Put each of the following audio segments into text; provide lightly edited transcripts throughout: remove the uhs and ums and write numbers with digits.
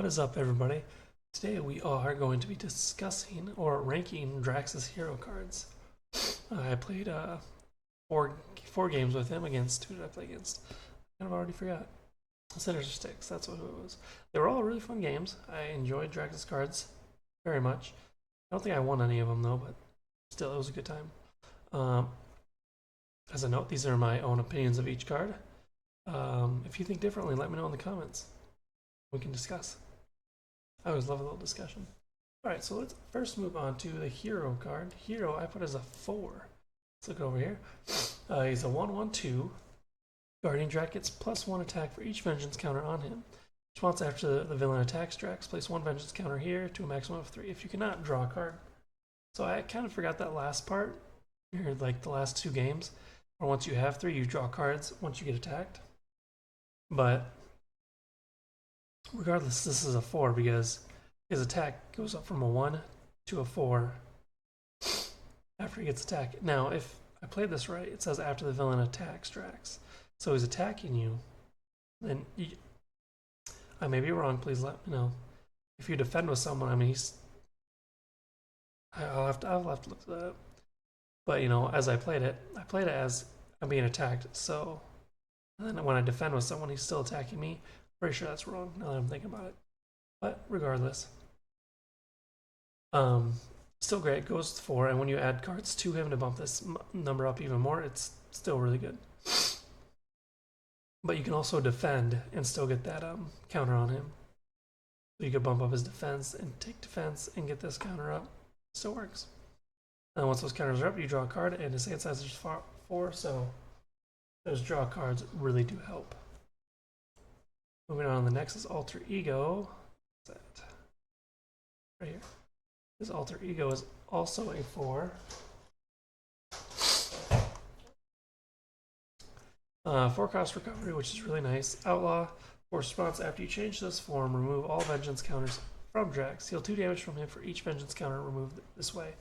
What is up, everybody? Today we are going to be discussing or ranking Drax's hero cards. I played four games with him against, who did I play against? I kind of already forgot. Sinners or Sticks, that's what it was. They were all really fun games. I enjoyed Drax's cards very much. I don't think I won any of them though, but still, it was a good time. As a note, these are my own opinions of each card. If you think differently, let me know in the comments. We can discuss. I always love a little discussion. Alright, so let's first move on to the hero card. Hero, I put as a 4. Let's look over here. He's a 1/1/2. Guardian Drax gets +1 attack for each vengeance counter on him. Response after the villain attacks Drax, place 1 vengeance counter here to a maximum of 3. If you cannot, draw a card. So I kind of forgot that last part, or like the last 2 games, where once you have 3, you draw cards once you get attacked. But regardless, this is a 4 because his attack goes up from a 1 to a 4 after he gets attacked. Now, if I played this right, it says after the villain attacks Drax. So he's attacking you. Then I may be wrong, please let me know. If you defend with someone, I mean, I'll have to look that up. But, you know, as I played it as I'm being attacked. So, and then when I defend with someone, he's still attacking me. Pretty sure that's wrong now that I'm thinking about it. But regardless, still great. Goes to 4, and when you add cards to him to bump this number up even more, it's still really good. But you can also defend and still get that counter on him. So you could bump up his defense and take defense and get this counter up. Still works. And once those counters are up, you draw a card, and his hand size is 4, so those draw cards really do help. Moving on, the next is Alter Ego. What's that? Right here. His Alter Ego is also a 4. 4-cost recovery, which is really nice. Outlaw, for response after you change this form, remove all vengeance counters from Drax. Heal 2 damage from him for each vengeance counter removed this way.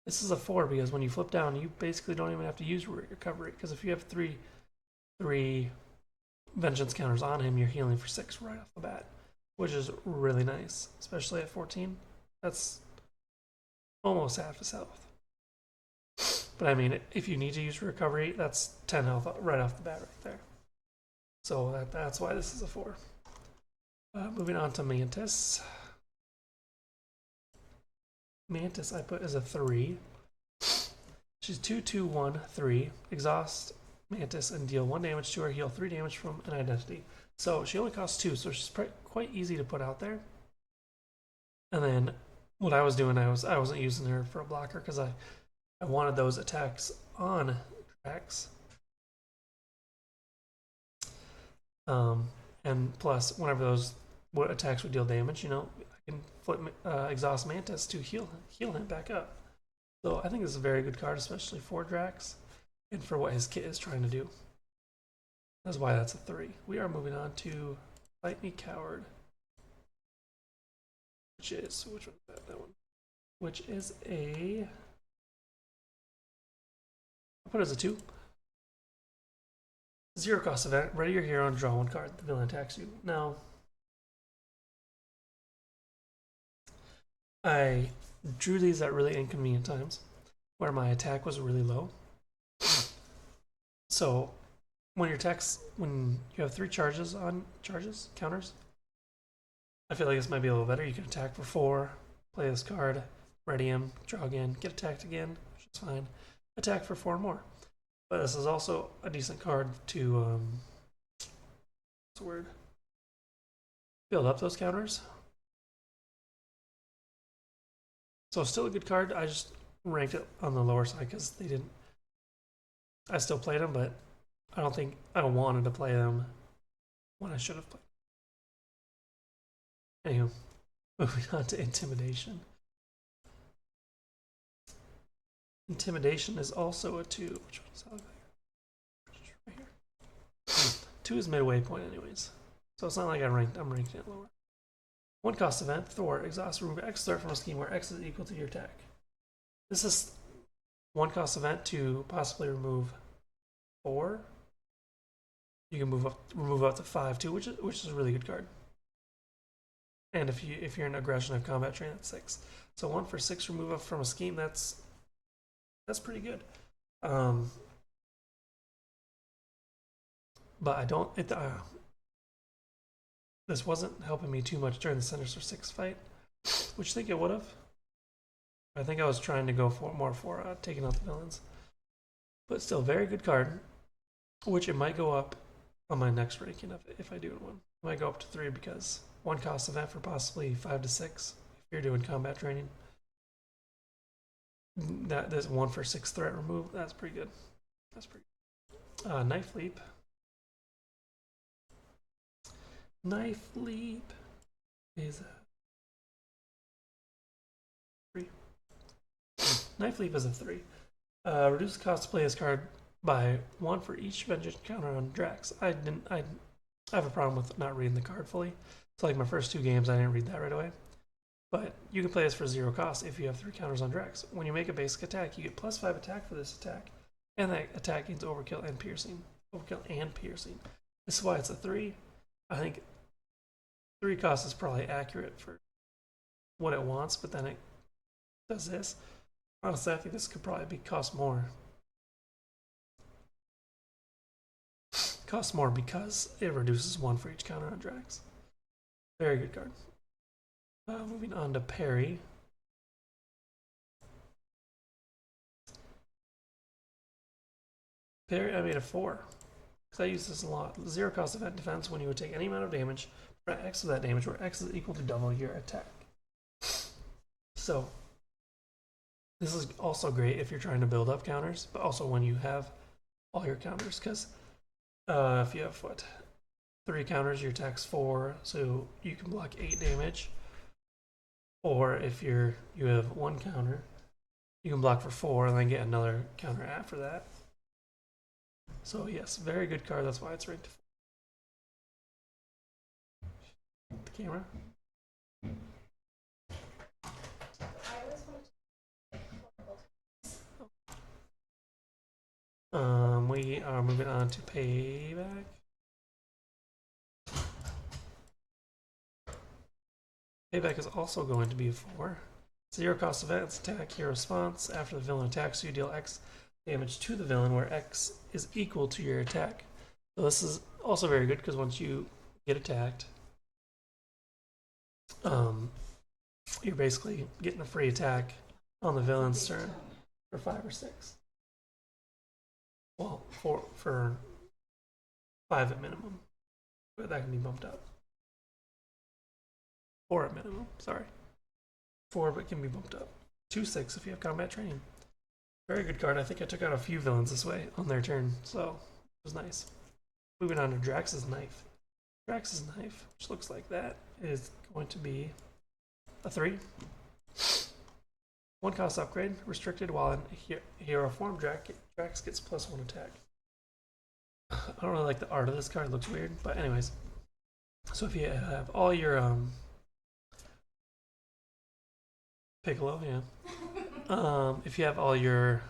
This is a 4 because when you flip down, you basically don't even have to use recovery, because if you have three vengeance counters on him, you're healing for 6 right off the bat, which is really nice, especially at 14. That's almost half his health. But I mean, if you need to use recovery, that's 10 health right off the bat right there. So that's why this is a 4. Moving on to Mantis. Mantis I put as a 3. She's 2/2/1/3. Exhaust Mantis and deal 1 damage to her, heal 3 damage from an identity. So she only costs 2, so she's quite easy to put out there. And then what I was doing, I wasn't using her for a blocker because I wanted those attacks on Drax. And plus, whenever those attacks would deal damage, you know, I can flip Exhaust Mantis to heal him back up. So I think this is a very good card, especially for Drax and for what his kit is trying to do. That's why that's a 3. We are moving on to Fight Me Coward, which one is that one? Which is a, I'll put it as a 2. 0-cost event. Ready your hero and draw 1 card. The villain attacks you. Now, I drew these at really inconvenient times where my attack was really low. So when you have 3 counters, I feel like this might be a little better. You can attack for 4, play this card, ready him, draw again, get attacked again, which is fine. Attack for 4 more. But this is also a decent card to what's the word? Build up those counters. So still a good card. I just ranked it on the lower side because they didn't. I still played them, but I don't think I wanted to play them when I should have played. Anywho, moving on to Intimidation. Intimidation is also a 2. Which one's that? Right here. 2 is midway point anyways. So it's not like I'm ranking it lower. 1-cost event, Thor, exhaust, remove X threat from a scheme where X is equal to your attack. This is 1-cost event to possibly remove 4. You can remove up to 5 too, which is a really good card. And if you're in aggression of combat train, that's 6. So 1 for 6 remove from a scheme. That's pretty good. But I don't. This wasn't helping me too much during the Centers for 6 fight, which I think it would have. I think I was trying to go more for taking out the villains. But still, very good card, which it might go up on my next ranking if I do one. It might go up to 3 because 1 cost event for possibly 5 to 6 if you're doing combat training. There's 1 for 6 threat remove. That's pretty good. That's pretty good. Knife Leap. Knife Leap is a 3. Knife Leap is a 3. Reduce the cost to play this card by 1 for each vengeance counter on Drax. I have a problem with not reading the card fully. So like my first 2 games, I didn't read that right away. But you can play this for 0 cost if you have 3 counters on Drax. When you make a basic attack, you get +5 attack for this attack. And that attack gains overkill and piercing. Overkill and piercing. This is why it's a 3. I think 3 cost is probably accurate for what it wants, but then it does this. Honestly, I think this could probably cost more. Costs more because it reduces 1 for each counter on Drax. Very good card. Moving on to Parry. Parry, I made a 4. Because I use this a lot. 0 cost event defense when you would take any amount of damage, for X of that damage, where X is equal to double your attack. So, this is also great if you're trying to build up counters, but also when you have all your counters, because if you have, 3 counters, your attack's 4, so you can block 8 damage. Or if you have 1 counter, you can block for 4 and then get another counter after that. So yes, very good card, that's why it's ranked 4. The camera. We are moving on to Payback. Payback is also going to be a 4. 0 cost events, attack, hero response. After the villain attacks you, deal X damage to the villain, where X is equal to your attack. So this is also very good because once you get attacked, you're basically getting a free attack on the villain's turn for 5 or 6. Well, for 5 at minimum, but that can be bumped up. 4 at minimum, sorry. 4, but can be bumped up. 2/6 if you have combat training. Very good card. I think I took out a few villains this way on their turn, so it was nice. Moving on to Drax's Knife. Drax's Knife, which looks like that, is going to be a 3. 1 cost upgrade, restricted while in hero form. Drax gets +1 attack. I don't really like the art of this card, it looks weird, but anyways. So if you have all your Piccolo, yeah. If you have all your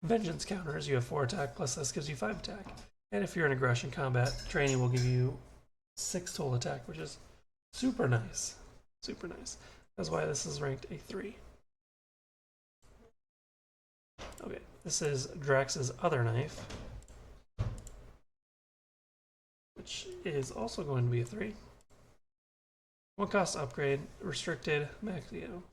vengeance counters, you have 4 attack, plus this gives you 5 attack. And if you're in aggression combat, training will give you 6 total attack, which is super nice. Super nice. That's why this is ranked a 3. Okay, this is Drax's other knife, which is also going to be a 3. 1 cost upgrade, restricted,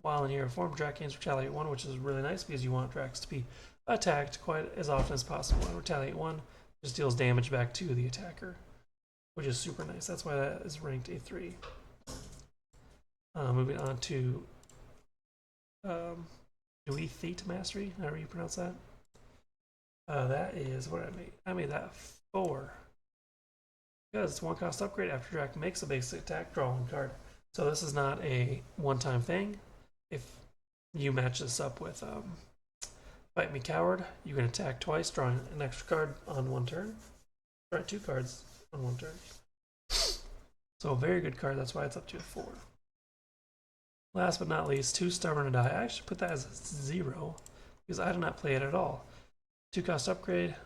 while in hero form, Drax gains Retaliate 1, which is really nice because you want Drax to be attacked quite as often as possible. And Retaliate 1 just deals damage back to the attacker, which is super nice. That's why that is ranked a 3. Moving on to Dewey Feat Mastery, however you pronounce that. That is what I made. I made that 4. Because it's 1 cost upgrade. After Drax makes a basic attack, draw 1 card. So this is not a one-time thing. If you match this up with Fight Me Coward, you can attack twice, drawing an extra card on 1 turn. Draw 2 cards on 1 turn. So a very good card, that's why it's up to a 4. Last but not least, 2 Stubborn to Die. I actually put that as a 0 because I do not play it at all. 2 cost upgrade.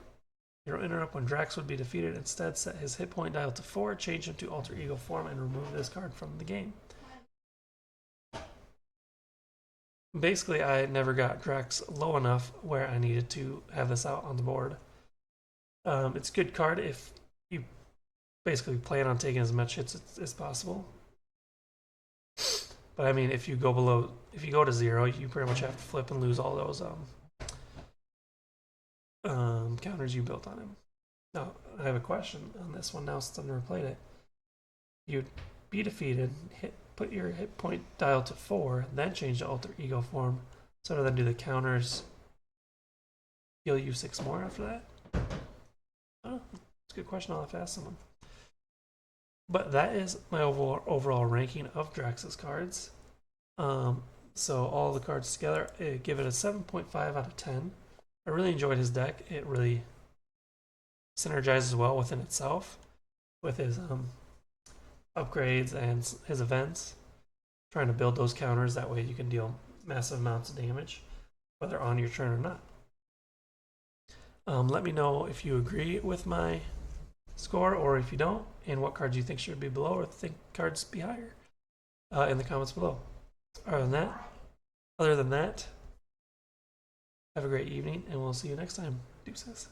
Hero interrupt when Drax would be defeated. Instead, set his hit point dial to 4, change him to alter ego form, and remove this card from the game. Basically, I never got Drax low enough where I needed to have this out on the board. It's a good card if you basically plan on taking as much hits as possible. But I mean, if you go to 0, you pretty much have to flip and lose all those counters you built on him. Now, I have a question on this one now since I've never played it. You'd be defeated, put your hit point dial to 4, then change to alter ego form. So then do the counters heal you 6 more after that? Oh, that's a good question. I'll have to ask someone. But that is my overall ranking of Drax's cards. So all the cards together, I give it a 7.5 out of 10. I really enjoyed his deck. It really synergizes well within itself with his upgrades and his events. Trying to build those counters, that way you can deal massive amounts of damage, whether on your turn or not. Let me know if you agree with my score or if you don't, and what cards you think should be below or think cards be higher in the comments below. Other than that, have a great evening, and we'll see you next time. Deuces.